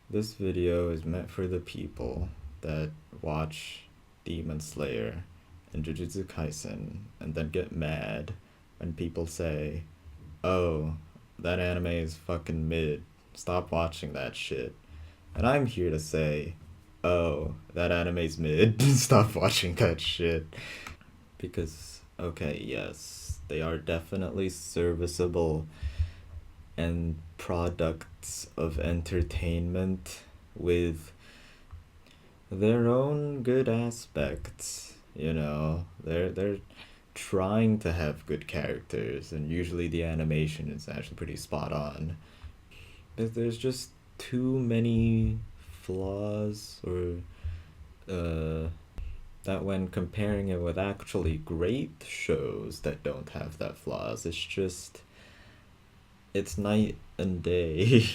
This video is meant for the people that watch Demon Slayer and Jujutsu Kaisen and then get mad when people say, "Oh, that anime is fucking mid. Stop watching that shit." And I'm here to say, "Oh, that anime's mid. Stop watching that shit." Because, okay, yes, they are definitely serviceable and products of entertainment with their own good aspects. They're trying to have good characters, and usually the animation is actually pretty spot on. But there's just too many flaws, or that when comparing it with actually great shows that don't have that flaws, it's night and day.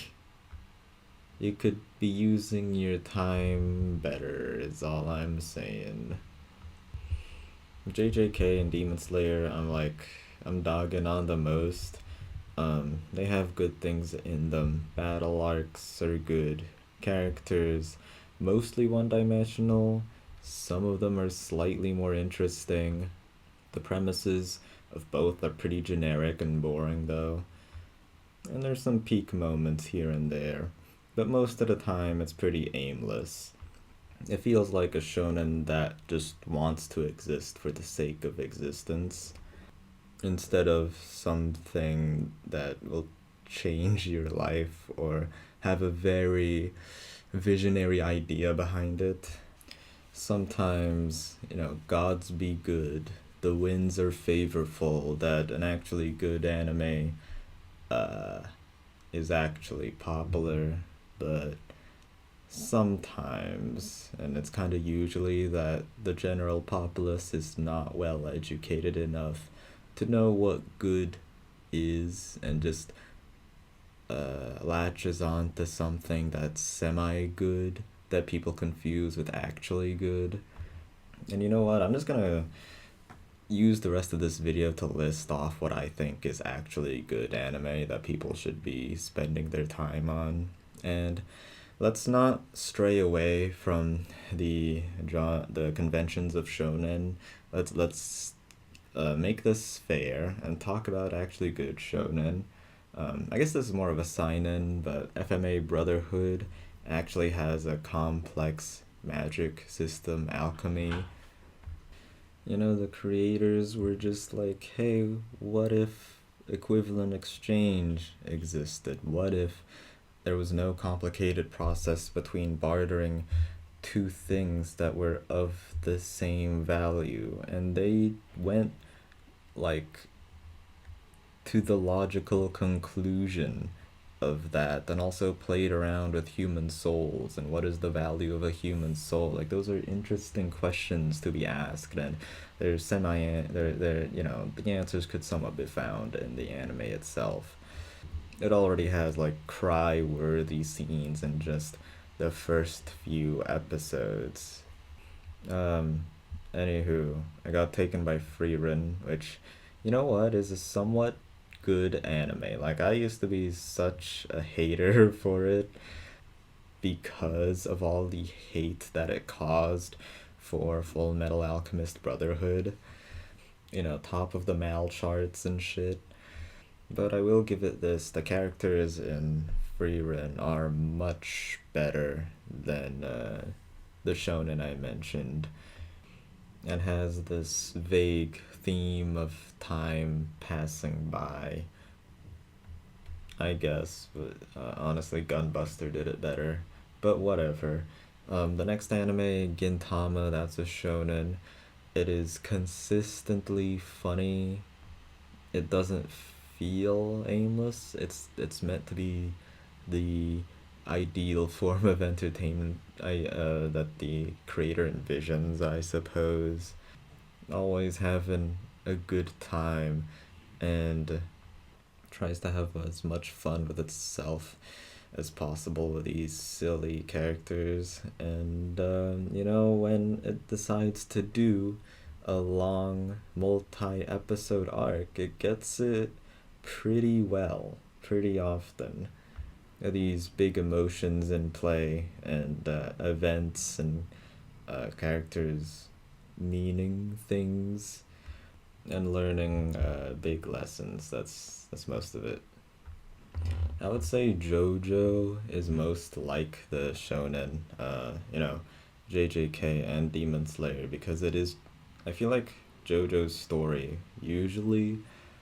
You could be using your time better, is all I'm saying. JJK and Demon Slayer, I'm dogging on the most. They have good things in them. Battle arcs are good. Characters, mostly one-dimensional. Some of them are slightly more interesting. The premises of both are pretty generic and boring, though. And there's some peak moments here and there. But most of the time, it's pretty aimless. It feels like a shonen that just wants to exist for the sake of existence, instead of something that will change your life or have a very visionary idea behind it. Sometimes, gods be good, the winds are favorable, that an actually good anime is actually popular, but sometimes, and it's kind of usually, that the general populace is not well educated enough to know what good is, and just latches on to something that's semi good that people confuse with actually good. And you know what? I'm just gonna use the rest of this video to list off what I think is actually good anime that people should be spending their time on. And let's not stray away from the conventions of shonen. Let's make this fair and talk about actually good shonen. I guess this is more of a sign-in, but FMA Brotherhood actually has a complex magic system, alchemy. The creators were just like, hey, what if equivalent exchange existed? What if there was no complicated process between bartering two things that were of the same value? And they went, to the logical conclusion of that, and also played around with human souls and what is the value of a human soul. Those are interesting questions to be asked, and the answers could somewhat be found in the anime itself. It already has cry worthy scenes in just the first few episodes. Anywho, I got taken by Frieren, which, is a somewhat good anime. I used to be such a hater for it because of all the hate that it caused for Full Metal Alchemist Brotherhood. Top of the mal charts and shit. But I will give it this: the characters in Frieren are much better than the shonen I mentioned, and has this vague theme of time passing by, I guess. But honestly, Gunbuster did it better. But whatever. The next anime, Gintama, that's a shonen. It is consistently funny. It doesn't feel aimless. It's meant to be the ideal form of entertainment that the creator envisions, I suppose. Always having a good time, and tries to have as much fun with itself as possible with these silly characters. And when it decides to do a long multi-episode arc, it gets it pretty well, pretty often. these big emotions in play and events and characters meaning things and learning big lessons. That's most of it. I would say JoJo is most like the shonen, JJK and Demon Slayer because it is. I feel like JoJo's story usually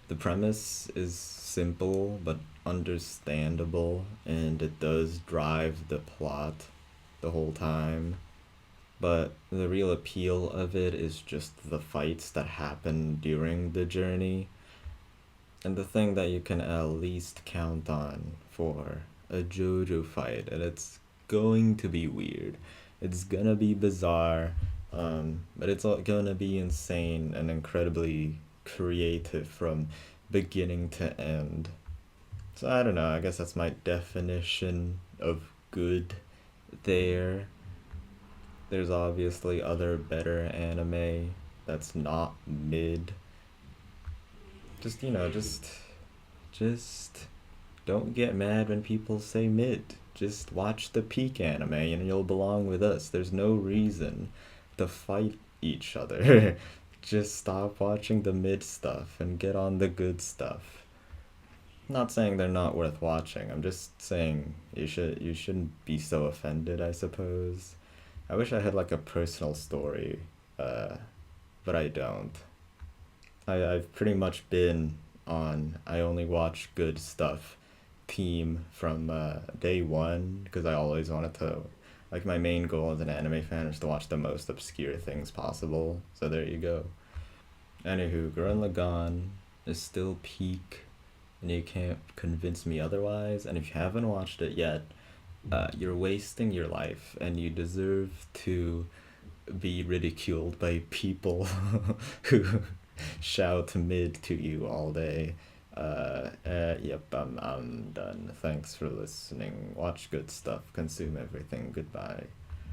the premise is simple but understandable, and it does drive the plot the whole time. But the real appeal of it is just the fights that happen during the journey and the thing that you can at least count on for a JoJo fight, and it's going to be weird. It's gonna be bizarre, but it's all gonna be insane and incredibly creative from beginning to end. So I don't know, I guess that's my definition of good there. There's obviously other better anime that's not mid. Just don't get mad when people say mid. Just watch the peak anime and you'll belong with us. There's no reason to fight each other. Just stop watching the mid stuff and get on the good stuff. I'm not saying they're not worth watching. I'm just saying you shouldn't be so offended, I suppose. I wish I had like a personal story, uh, but I don't. I've pretty much been on I only watch good stuff team from day one because I always wanted to. Like, my main goal as an anime fan is to watch the most obscure things possible. So there you go. Anywho, Gurren Lagann is still peak, and you can't convince me otherwise. And if you haven't watched it yet, you're wasting your life, and you deserve to be ridiculed by people who shout mid to you all day. Yep, I'm done. Thanks for listening. Watch good stuff. Consume everything. Goodbye.